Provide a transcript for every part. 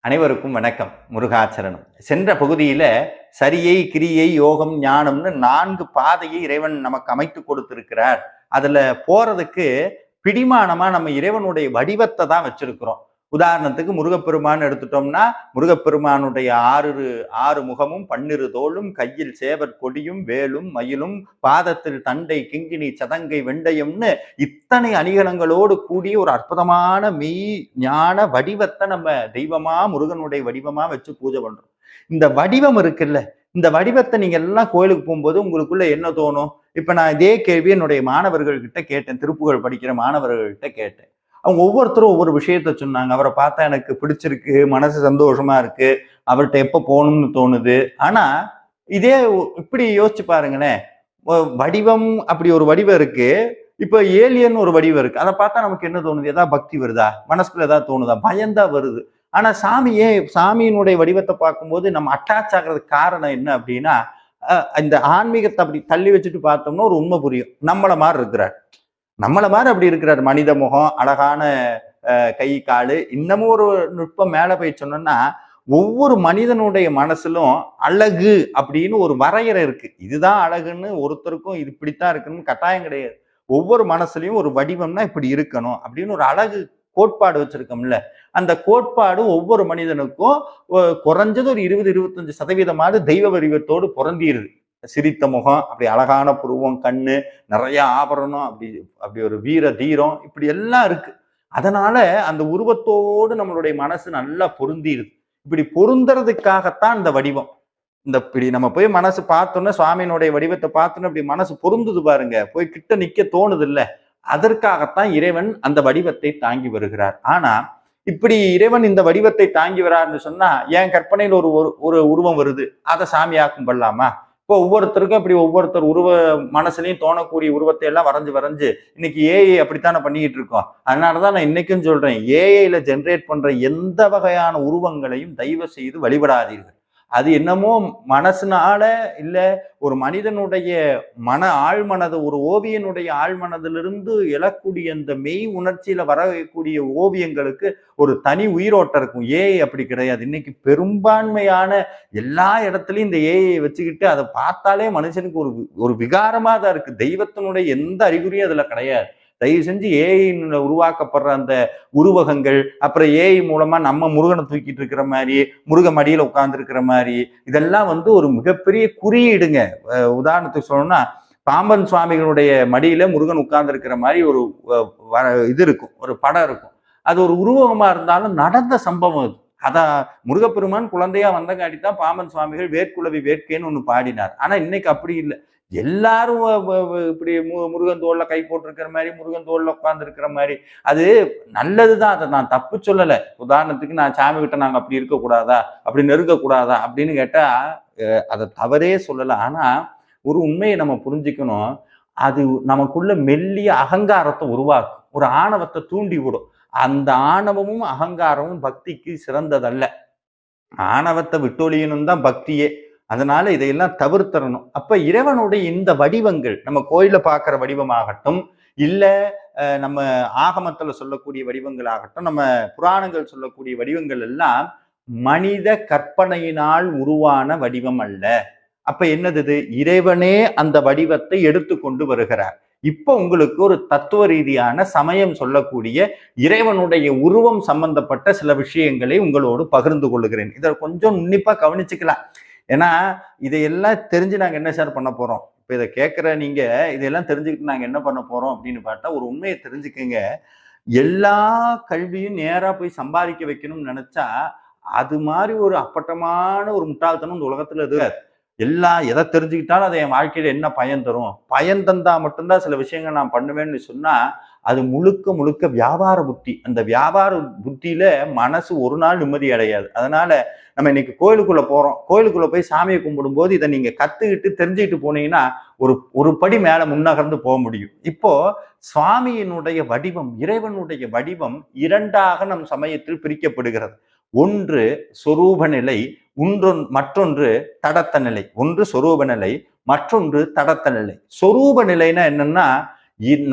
அனைவருக்கும் வணக்கம். முருகாச்சரணம். சென்ற பகுதியில சரியை, கிரியை, யோகம், ஞானம்னு 4 பாதையை இறைவன் நமக்கு அமைத்து கொடுத்திருக்கிறார். அதுல போறதுக்கு பிடிமானமா நம்ம இறைவனுடைய வடிவத்தை தான் வச்சிருக்கிறோம். உதாரணத்துக்கு முருகப்பெருமான் எடுத்துட்டோம்னா, முருகப்பெருமானுடைய ஆறு முகமும் 12 தோளும், கையில் சேவற் கொடியும், வேலும், மயிலும், பாதத்தில் தண்டை, கிங்கிணி, சதங்கை, வெண்டயம்னு இத்தனை அணிகலங்களோடு கூடிய ஒரு அற்புதமான மெய் ஞான வடிவத்தை நம்ம தெய்வமா முருகனுடைய வடிவமா வச்சு பூஜை பண்றோம். இந்த வடிவம் இருக்குல்ல, இந்த வடிவத்தை நீங்க எல்லாம் கோயிலுக்கு போகும்போது உங்களுக்குள்ள என்ன தோணும்? இப்ப நான் இதே கேள்வி என்னுடைய மாணவர்கள் கிட்ட கேட்டேன். திருப்புகழ் படிக்கிற மாணவர்கள் கிட்ட கேட்டேன். அவங்க ஒவ்வொருத்தரும் ஒவ்வொரு விஷயத்த சொன்னாங்க. அவரை பார்த்தா எனக்கு பிடிச்சிருக்கு, மனசு சந்தோஷமா இருக்கு, அவர்கிட்ட எப்ப போகணும்னு தோணுது. ஆனா இதே இப்படி யோசிச்சு பாருங்களேன். வடிவம் அப்படி ஒரு வடிவம் இருக்கு. இப்ப ஏலியன் ஒரு வடிவம் இருக்கு. அதை பார்த்தா நமக்கு என்ன தோணுது? ஏதாவது பக்தி வருதா? மனசுக்குள்ள ஏதாவது தோணுதா? பயந்தா வருது. ஆனா சாமியினுடைய வடிவத்தை பார்க்கும்போது நம்ம அட்டாச் ஆகிறதுக்கு காரணம் என்ன அப்படின்னா, இந்த ஆன்மீகத்தை அப்படி தள்ளி வச்சுட்டு பார்த்தோம்னா ஒரு உண்மை புரியும். நம்மள மாதிரி இருக்கிறார். நம்மள மாதிரி அப்படி இருக்கிறார். மனித முகம், அழகான கை காலு. இன்னமும் ஒரு நுட்பம் மேல போய் சொன்னோம்னா, ஒவ்வொரு மனிதனுடைய மனசிலும் அழகு அப்படின்னு ஒரு வரையறை இருக்கு. இதுதான் அழகுன்னு ஒருத்தருக்கும் இது இப்படித்தான் இருக்குன்னு கட்டாயம் கிடையாது. ஒவ்வொரு மனசுலயும் ஒரு வடிவம்னா இப்படி இருக்கணும் அப்படின்னு ஒரு அழகு கோட்பாடு வச்சிருக்கோம்ல. அந்த கோட்பாடு ஒவ்வொரு மனிதனுக்கும் குறைஞ்சது ஒரு 20-25% தெய்வ வடிவத்தோடு பொருந்திருது. சிரித்த முகம், அப்படி அழகான புருவம், கண்ணு, நிறைய ஆபரணம், அப்படி அப்படி ஒரு வீர தீரம், இப்படி எல்லாம் இருக்கு. அதனால அந்த உருவத்தோடு நம்மளுடைய மனசு நல்லா பொருந்திருது. இப்படி பொருந்துறதுக்காகத்தான் இந்த வடிவம். இந்த இப்படி நம்ம போய் மனசு பார்த்தோன்னா, சுவாமியினுடைய வடிவத்தை பார்த்தோன்னா இப்படி மனசு பொருந்துது பாருங்க, போய் கிட்ட நிக்க தோணுது இல்ல. அதற்காகத்தான் இறைவன் அந்த வடிவத்தை தாங்கி வருகிறார். ஆனா இப்படி இறைவன் இந்த வடிவத்தை தாங்கி வராருன்னு சொன்னா, என் கற்பனையில் ஒரு ஒரு உருவம் வருது, அதை சாமியாக்கும் பண்ணலாமா? இப்போ ஒவ்வொருத்தருக்கும் இப்படி ஒவ்வொருத்தர் மனசுலையும் தோணக்கூடிய உருவத்தை எல்லாம் வரைஞ்சு இன்னைக்கு ஏஐ அப்படித்தானே பண்ணிக்கிட்டு இருக்கோம். அதனாலதான் நான் இன்னைக்கும் சொல்றேன், ஏஐல ஜென்ரேட் பண்ற எந்த வகையான உருவங்களையும் தயவு செய்து வழிபடாதீர்கள். அது என்னமோ மனசுனால இல்ல, ஒரு மனிதனுடைய ஆழ்மனது, ஒரு ஓவியனுடைய ஆழ்மனதிலிருந்து எழக்கூடிய அந்த மெய் உணர்ச்சியில வரக்கூடிய ஓவியங்களுக்கு ஒரு தனி உயிரோட்டம் இருக்கும். ஏஐ அப்படி கிடையாது. இன்னைக்கு பெரும்பான்மையான எல்லா இடத்துலயும் இந்த ஏஐ வச்சுக்கிட்டு அதை பார்த்தாலே மனுஷனுக்கு ஒரு ஒரு விகாரமா தான் இருக்கு. தெய்வத்தினுடைய எந்த அறிகுறியும் அதுல கிடையாது. தயவு செஞ்சு ஏஐ உருவாக்கப்படுற அந்த உருவகங்கள், அப்புறம் ஏஐ மூலமா நம்ம முருகனை தூக்கிட்டு இருக்கிற மாதிரி, முருக மடியில உட்கார்ந்து இருக்கிற மாதிரி, இதெல்லாம் ஒரு மிகப்பெரிய குறியீடுங்க. உதாரணத்துக்கு சொல்லணும்னா, பாம்பன் சுவாமிகளுடைய மடியில முருகன் உட்கார்ந்து இருக்கிற மாதிரி ஒரு இது இருக்கும், ஒரு படம் இருக்கும். அது ஒரு உருவகமா இருந்தாலும் நடந்த சம்பவம் அது. அதான் முருகப்பெருமான் குழந்தையா வந்தங்காட்டித்தான் பாம்பன் சுவாமிகள் வேட்குலவி வேட்கைன்னு ஒண்ணு பாடினார். ஆனா இன்னைக்கு அப்படி இல்லை. எல்லாரும் இப்படி முருகன் தோல்ல கை போட்டிருக்கிற மாதிரி, முருகன் தோல்ல உட்கார்ந்து இருக்கிற மாதிரி. அது நல்லதுதான், அதை நான் தப்பு சொல்லலை. உதாரணத்துக்கு நான் சாமி கிட்ட நாங்க அப்படி இருக்கக்கூடாதா, அப்படி நெருங்கக்கூடாதா அப்படின்னு கேட்டா அதை தவறே சொல்லலை. ஆனா ஒரு உண்மையை நம்ம புரிஞ்சுக்கணும். அது நமக்குள்ள மெல்லிய அகங்காரத்தை உருவாக்கும், ஒரு ஆணவத்தை தூண்டி விடும். அந்த ஆணவமும் அகங்காரமும் பக்திக்கு சிறந்ததல்ல. ஆணவத்தை விட்டொழியணும் தான் பக்தியே. அதனால இதையெல்லாம் தவிர்த்தரணும். அப்ப இறைவனுடைய இந்த வடிவங்கள், நம்ம கோயில பார்க்கிற வடிவமாகட்டும், இல்ல நம்ம ஆகமத்துல சொல்லக்கூடிய வடிவங்கள் ஆகட்டும், நம்ம புராணங்கள் சொல்லக்கூடிய வடிவங்கள் எல்லாம் மனித கற்பனையினால் உருவான வடிவம் அல்ல. அப்ப என்னது? இறைவனே அந்த வடிவத்தை எடுத்து கொண்டு வருகிறார். இப்ப உங்களுக்கு ஒரு தத்துவ ரீதியான சமயம் சொல்லக்கூடிய இறைவனுடைய உருவம் சம்பந்தப்பட்ட சில விஷயங்களை உங்களோடு பகிர்ந்து கொள்ளுகிறேன். இதை கொஞ்சம் உன்னிப்பா கவனிச்சுக்கலாம். ஏன்னா இதையெல்லாம் தெரிஞ்சு நாங்க என்ன சார் பண்ண போறோம்? இப்ப இதை கேட்கிற நீங்க இதெல்லாம் தெரிஞ்சுக்கிட்டு நாங்க என்ன பண்ண போறோம் அப்படின்னு பார்த்தா, ஒரு உண்மையை தெரிஞ்சுக்கங்க. எல்லா கல்வியும் நேரா போய் சம்பாதிக்க வைக்கணும்னு நினைச்சா, அது மாதிரி ஒரு அப்பட்டமான ஒரு முட்டாள்தனம் இந்த உலகத்துல இது. எதை தெரிஞ்சுக்கிட்டாலும் அதை என் வாழ்க்கையில என்ன பயன் தரும், பயன் தந்தா மட்டும்தான் சில விஷயங்கள் நான் பண்ணுவேன்னு சொன்னா, அது முழுக்க முழுக்க வியாபார புத்தி. அந்த வியாபார புத்தியில மனசு ஒரு நாள் நிம்மதி அடையாது. அதனால நம்ம இன்னைக்கு கோயிலுக்குள்ள போறோம். கோயிலுக்குள்ள போய் சாமியை கும்பிடும் போது இதை நீங்க கத்துக்கிட்டு தெரிஞ்சுக்கிட்டு போனீங்கன்னா ஒரு படி மேல முன்னகர்ந்து போக முடியும். இப்போ சுவாமியினுடைய வடிவம், இறைவனுடைய வடிவம் இரண்டாக நம் சமயத்தில் பிரிக்கப்படுகிறது. ஒன்று சொரூப நிலை, மற்றொன்று தடத்த நிலை. ஒன்று சொரூப நிலை, மற்றொன்று தடத்த நிலை. சொரூப நிலைன்னா என்னன்னா,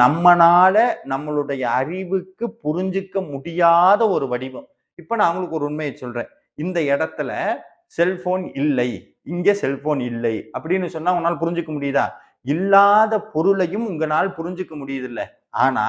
நம்மனால நம்மளுடைய அறிவுக்கு புரிஞ்சுக்க முடியாத ஒரு வடிவம். இப்ப நான் உங்களுக்கு ஒரு உண்மையை சொல்றேன். இந்த இடத்துல செல்போன் இல்லை, இங்க செல்போன் இல்லை அப்படின்னு சொன்னா உன்னால் புரிஞ்சுக்க முடியுதா? இல்லாத பொருளையும் உங்களால் புரிஞ்சுக்க முடியுது இல்ல. ஆனா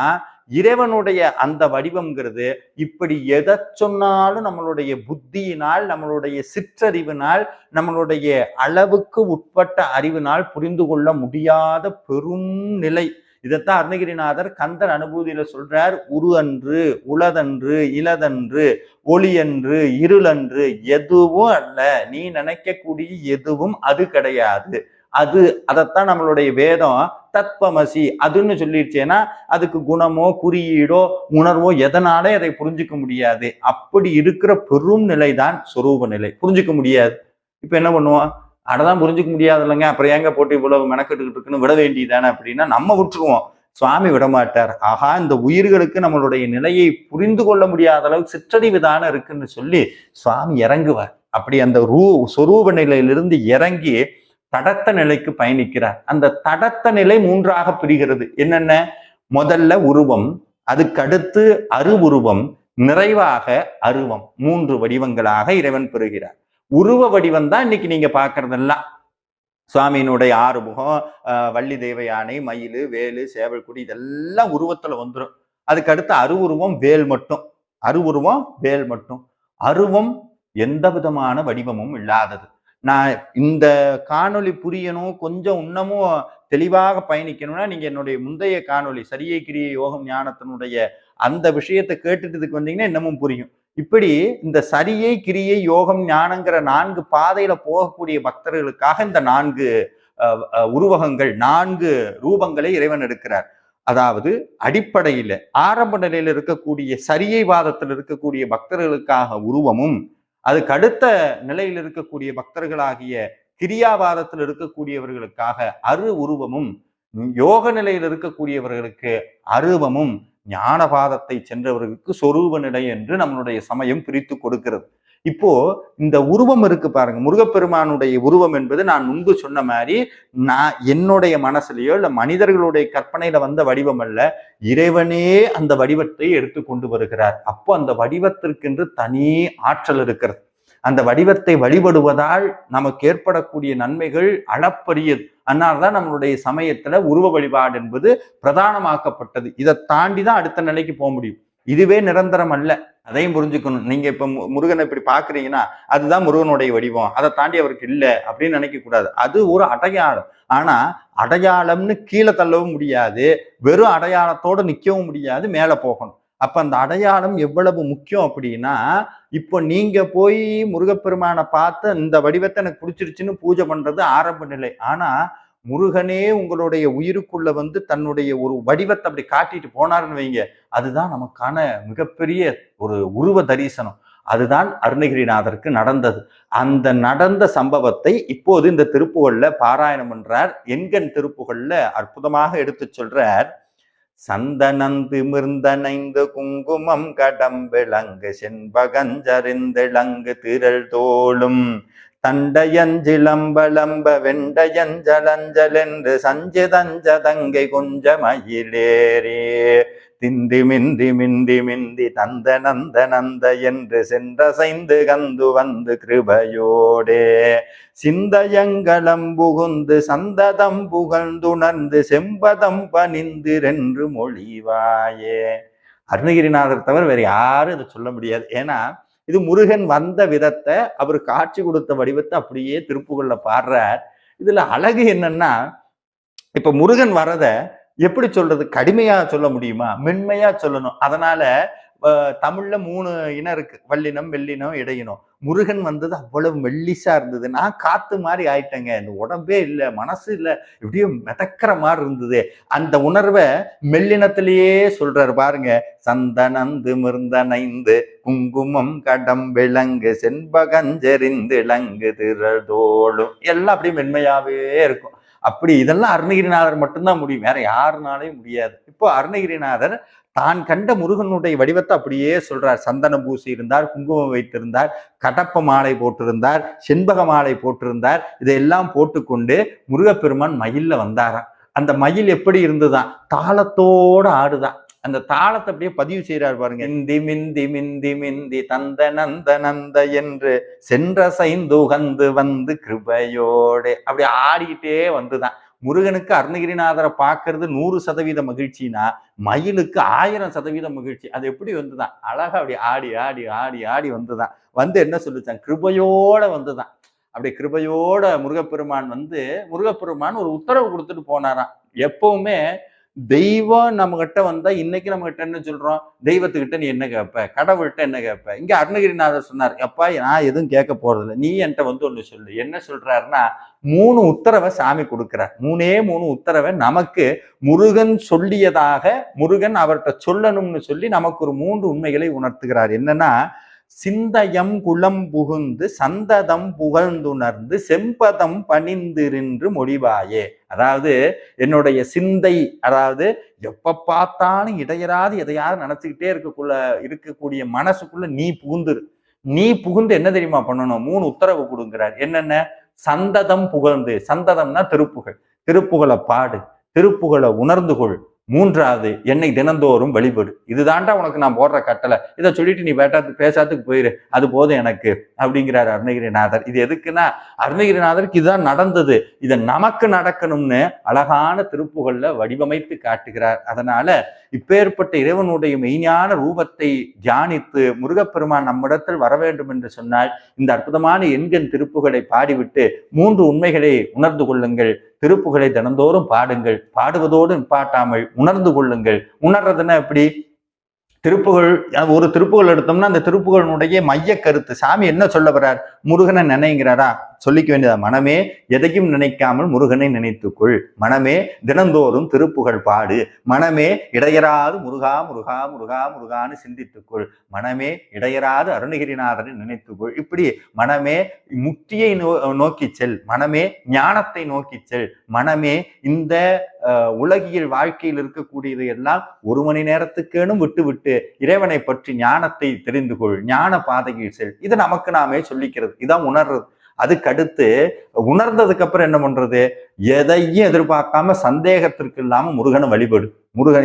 இறைவனுடைய அந்த வடிவம்ங்கிறது இப்படி எதை சொன்னாலும் நம்மளுடைய புத்தியினால், நம்மளுடைய சிற்றறிவினால், நம்மளுடைய அளவுக்கு உட்பட்ட அறிவினால் புரிந்து கொள்ள முடியாத பெரும் நிலை. இதைத்தான் அருணகிரிநாதர் கந்தர் அனுபூதியில சொல்றார். உரு அன்று, உளதன்று, இலதன்று, ஒளியன்று, இருளன்று, எதுவும் அல்ல. நீ நினைக்கக்கூடிய எதுவும் அது கிடையாது. அதைத்தான் நம்மளுடைய வேதம் தத்வமசி அதுன்னு சொல்லிடுச்சேன்னா அதுக்கு குணமோ குறியீடோ உணர்வோ எதனாலே அதை புரிஞ்சுக்க முடியாது. அப்படி இருக்கிற பெரும் நிலைதான் சொரூப நிலை. புரிஞ்சுக்க முடியாது. இப்ப என்ன பண்ணுவோம்? அடதான் புரிஞ்சுக்க முடியாது இல்லைங்க, அப்புறம் ஏங்க போட்டு இவ்வளவு மெனக்கெட்டுக்கிட்டு இருக்குன்னு விட வேண்டியதானே அப்படின்னா நம்ம விட்டுருவோம். சுவாமி விடமாட்டார். ஆகா, இந்த உயிர்களுக்கு நம்மளுடைய நிலையை புரிந்து கொள்ள முடியாத அளவுக்கு சிற்றறிவு தானே இருக்குன்னு சொல்லி சுவாமி இறங்குவார். அப்படி அந்த சொரூப நிலையிலிருந்து இறங்கி தடத்த நிலைக்கு பயணிக்கிறார். அந்த தடத்த நிலை மூன்றாக பிரிகிறது. என்னென்ன? முதல்ல உருவம், அதுக்கடுத்து அருவுருவம், நிறைவாக அருவம். 3 வடிவங்களாக இறைவன் பெறுகிறார். உருவ வடிவம் தான் இன்னைக்கு நீங்க பாக்குறதெல்லாம். சுவாமியினுடைய 6 முகம், வள்ளி தேவயானை, மயில், வேலு, சேவல் குடி, இதெல்லாம் உருவத்துல வந்துடும். அதுக்கு அடுத்து அருவுருவம், வேல் மட்டும். அருவுருவம், வேல் மட்டும். அருவம் எந்த விதமான வடிவமும் இல்லாதது. நான் இந்த காணொளி புரியணும், கொஞ்சம் இன்னமும் தெளிவாக பயணிக்கணும்னா நீங்க என்னுடைய முந்தைய காணொளி சரியை கிரியை யோகம் ஞானத்தினுடைய அந்த விஷயத்தை கேட்டுட்டு இதுக்கு வந்தீங்கன்னா இன்னமும் புரியும். இப்படி இந்த சரியை கிரியை யோகம் ஞானங்கிற 4 பாதையில போகக்கூடிய பக்தர்களுக்காக இந்த 4 உருவகங்கள், 4 ரூபங்களை இறைவன் எடுக்கிறார். அதாவது அடிப்படையில ஆரம்ப நிலையில இருக்கக்கூடிய சரியை வாதத்தில் இருக்கக்கூடிய பக்தர்களுக்காக உருவமும், அதுக்கு அடுத்த நிலையில் இருக்கக்கூடிய பக்தர்களாகிய கிரியாவாதத்தில் இருக்கக்கூடியவர்களுக்காக அரு உருவமும், யோக நிலையில் இருக்கக்கூடியவர்களுக்கு அருவமும், ஞானபாதத்தை சென்றவர்களுக்கு சொரூப நிலை என்று நம்மளுடைய சமயம் பிரித்து கொடுக்கிறது. இப்போ இந்த உருவம் இருக்கு பாருங்க, முருகப்பெருமானுடைய உருவம் என்பது நான் முன்பு சொன்ன மாதிரி நான் என்னுடைய மனசுலயோ இல்ல மனிதர்களுடைய கற்பனையில வந்த வடிவம் அல்ல. இறைவனே அந்த வடிவத்தை எடுத்து கொண்டு வருகிறார். அப்போ அந்த வடிவத்திற்கென்று தனி ஆற்றல் இருக்கிறது. அந்த வடிவத்தை வழிபடுவதால் நமக்கு ஏற்படக்கூடிய நன்மைகள் அளப்பரியது. அதனால்தான் நம்மளுடைய சமயத்துல உருவ வழிபாடு என்பது பிரதானமாக்கப்பட்டது. இதை தாண்டிதான் அடுத்த நிலைக்கு போக முடியும். இதுவே நிரந்தரம் அல்ல, அதையும் புரிஞ்சுக்கணும். நீங்க இப்ப முருகனை இப்படி பாக்குறீங்கன்னா அதுதான் முருகனுடைய வடிவம், அதை தாண்டி அவருக்கு இல்லை அப்படின்னு நினைக்க கூடாது. அது ஒரு அடையாளம். ஆனா அடையாளம்னு கீழே தள்ளவும் முடியாது, வெறும் அடையாளத்தோட நிக்கவும் முடியாது, மேல போகணும். அப்ப அந்த அடையாளம் எவ்வளவு முக்கியம் அப்படின்னா, இப்போ நீங்க போய் முருகப்பெருமானை பார்த்து இந்த வடிவத்தை எனக்கு பிடிச்சிருச்சுன்னு பூஜை பண்றது ஆரம்ப நிலை. ஆனா முருகனே உங்களுடைய உயிருக்குள்ள வந்து தன்னுடைய ஒரு வடிவத்தை அப்படி காட்டிட்டு போனாருன்னு வைங்க, அதுதான் நமக்கான மிகப்பெரிய ஒரு உருவ தரிசனம். அதுதான் அருணகிரிநாதருக்கு நடந்தது. அந்த நடந்த சம்பவத்தை இப்போது இந்த திருப்புகழ்ல பாராயணம் பண்றார். எண்கண் திருப்புகழ்ல அற்புதமாக எடுத்து சொல்றார். சந்தனந்து மிர்ந்தனைந்து குங்குமம் கடம்பிளங்கு செண்பகஞ்சறிந்திளங்கு திரள் தோளும் தண்டையஞ்சிலம்பலம்ப வெண்டையஞ்சலஞ்சலென்று சஞ்சிதஞ்சதங்கை கொஞ்சமயிலேரே திந்தி மிந்தி மிந்தி மிந்தி தந்த நந்த நந்த என்று சென்றசைந்து கந்து வந்து கிருபையோடே சிந்தயங்களம் புகுந்து சந்ததம் புகழ்ந்துணர்ந்து செம்பதம் பணிந்திரென்று மொழிவாயே. அருணகிரிநாதர் தவிர வேற யாரும் இதை சொல்ல முடியாது. ஏன்னா இது முருகன் வந்த விதத்தை, அவர் காட்சி கொடுத்த வடிவத்தை அப்படியே திருப்புகழ்ல பாடுறார். இதுல அழகு என்னன்னா, இப்ப முருகன் வரத எப்படி சொல்றது? கடுமையா சொல்ல முடியுமா? மென்மையா சொல்லணும். அதனால தமிழ்ல 3 இனம் இருக்கு, வல்லினம், வெள்ளினம், இடையினம். முருகன் வந்தது அவ்வளவு மெல்லிசா இருந்தது. நான் காத்து மாதிரி ஆயிட்டேங்க, இந்த உடம்பே இல்லை, மனசு இல்லை, எப்படியும் மிதக்கிற மாதிரி இருந்தது. அந்த உணர்வை மெல்லினத்திலேயே சொல்றாரு பாருங்க. சந்தனந்து மிர்ந்தனைந்து குங்குமம் கடம் விளங்கு செண்பகஞ்செறிந்து இளங்கு திரதோளும், எல்லாம் அப்படியே மென்மையாவே இருக்கும். அப்படி இதெல்லாம் அருணகிரிநாதர் மட்டும்தான் முடியும், வேற யாருனாலையும் முடியாது. இப்போ அருணகிரிநாதர் தான் கண்ட முருகனுடைய வடிவத்தை அப்படியே சொல்றார். சந்தனம் பூசி இருந்தார், குங்குமம் வைத்திருந்தார், கடப்ப மாலை போட்டிருந்தார், செண்பக மாலை போட்டிருந்தார். இதையெல்லாம் போட்டுக்கொண்டு முருகப்பெருமான் மயில்ல வந்தாராம். அந்த மயில் எப்படி இருந்துதான்? தாளத்தோட ஆடுதான். அந்த தாளத்தை அப்படியே பதிவு செய்யறாரு பாருங்க. இந்தி மிந்தி மிந்தி மிந்தி தந்த நந்த நந்த என்று சென்ற சைந்துகந்து வந்து கிருபையோடு அப்படி ஆடிக்கிட்டே வந்துதான். முருகனுக்கு அருணகிரிநாதரை பார்க்கறது 100% மகிழ்ச்சினா மயிலுக்கு 1000% மகிழ்ச்சி. அது எப்படி வந்துதான் அழகா அப்படி ஆடி ஆடி ஆடி ஆடி வந்துதான். வந்து என்ன சொல்லிச்சான், கிருபையோட வந்துதான். அப்படி கிருபையோட முருகப்பெருமான் ஒரு உத்தரவு கொடுத்துட்டு போனாராம். எப்பவுமே தெய்வம் நம்ம கிட்ட வந்தா, இன்னைக்கு நம்ம கிட்ட என்ன சொல்றோம், தெய்வத்துக்கிட்ட நீ என்ன கேட்ப, கடவுள்கிட்ட என்ன கேட்ப. இங்க அருணகிரிநாதர் சொன்னார், அப்பா நான் எதுவும் கேட்க போறதில்லை, நீ என்கிட்ட வந்து ஒண்ணு சொல்லு. என்ன சொல்றாருன்னா 3 உத்தரவை சாமி கொடுக்கிறார். 3 உத்தரவை நமக்கு முருகன் சொல்லியதாக, முருகன் அவர்கிட்ட சொல்லணும்னு சொல்லி நமக்கு ஒரு 3 உண்மைகளை உணர்த்துகிறார். என்னன்னா, சிந்தயம் குளம் புகுந்து சந்ததம் புகழ்ந்துணர்ந்து செம்பதம் பணிந்திருந்து மொழிவாயே. அதாவது என்னுடைய சிந்தை, அதாவது எப்ப பார்த்தாலும் இடையராது எதையாவது நினைச்சுக்கிட்டே இருக்கக்கூடிய மனசுக்குள்ள நீ புகுந்து என்ன தெரியுமா பண்ணணும், 3 உத்தரவு கொடுங்கிறார். என்னென்ன, சந்ததம் புகழ்ந்து, சந்ததம்னா திருப்புகழை பாடு, திருப்புகழை உணர்ந்து கொள். 3வது, என்னை தினந்தோறும் வழிபடு. இதுதான்டா உனக்கு நான் போடுற கட்டளை. இதை சொல்லிட்டு நீ பேசாத்துக்கு போயிரு, அது போதும் எனக்கு அப்படிங்கிறாரு அருணகிரிநாதர். இது எதுக்குன்னா, அருணகிரிநாதருக்கு இதுதான் நடந்தது, இதை நமக்கு நடக்கணும்னு அழகான திருப்புகள்ல வடிவமைத்து காட்டுகிறார். அதனால இப்பேற்பட்ட இறைவனுடைய மெய்ஞான ரூபத்தை தியானித்து முருகப்பெருமான் நம்மிடத்தில் வர வேண்டும் என்று சொன்னால் இந்த அற்புதமான எண்கண் திருப்புகளை பாடிவிட்டு 3 உண்மைகளை உணர்ந்து கொள்ளுங்கள். திருப்புகளை தினந்தோறும் பாடுங்கள். பாடுவதோடு நிப்பாட்டாமல் உணர்ந்து கொள்ளுங்கள். உணர்றதுன்னா எப்படி, ஒரு திருப்புகள் எடுத்தோம்னா அந்த திருப்புகளுடைய மைய கருத்து சாமி என்ன சொல்ல வர்றார், முருகனை நினைங்கிறாரா, சொல்லிக்க வேண்டியதா, மனமே எதையும் நினைக்காமல் முருகனை நினைத்துக்கொள், மனமே தினந்தோறும் திருப்புகள் பாடு, மனமே இடையராது முருகா முருகா முருகா முருகான்னு சிந்தித்துக்கொள், மனமே இடையராது அருணகிரிநாதனை நினைத்துக்கொள். இப்படி மனமே முக்தியை நோக்கி செல், மனமே ஞானத்தை நோக்கி செல், மனமே இந்த உலகியல் வாழ்க்கையில் இருக்கக்கூடியது எல்லாம் 1 மணி நேரத்துக்கேனும் விட்டு இறைவனை பற்றி ஞானத்தை தெரிந்து கொள், ஞான பாதையில் செல். இது நமக்கு நாமே சொல்லிக்கிறது. இதான் உணர்றது. அதுக்கடுத்து உணர்ந்ததுக்கு அப்புறம் என்ன பண்றது, எதையும் எதிர்பார்க்காம சந்தேகத்திற்கு இல்லாம முருகனை வழிபடு.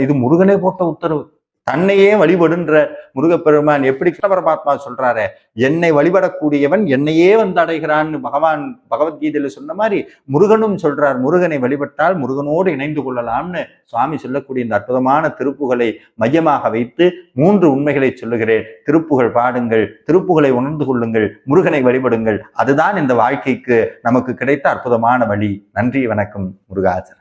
இது முருகனே போட்ட உத்தரவு. தன்னையே வழிபடுன்ற முருகப்பெருமான் எப்படி கிருஷ்ண பரமாத்மா சொல்றாரு, என்னை வழிபடக்கூடியவன் என்னையே வந்து அடைகிறான்னு பகவான் பகவத்கீதையில சொன்ன மாதிரி முருகனும் சொல்றார், முருகனை வழிபட்டால் முருகனோடு இணைந்து கொள்ளலாம்னு சுவாமி சொல்லக்கூடிய இந்த அற்புதமான திருப்புகளை மையமாக வைத்து 3 உண்மைகளை சொல்லுகிறேன். திருப்புகள் பாடுங்கள், திருப்புகளை உணர்ந்து கொள்ளுங்கள், முருகனை வழிபடுங்கள். அதுதான் இந்த வாழ்க்கைக்கு நமக்கு கிடைத்த அற்புதமான வழி. நன்றி, வணக்கம். முருகாசன்.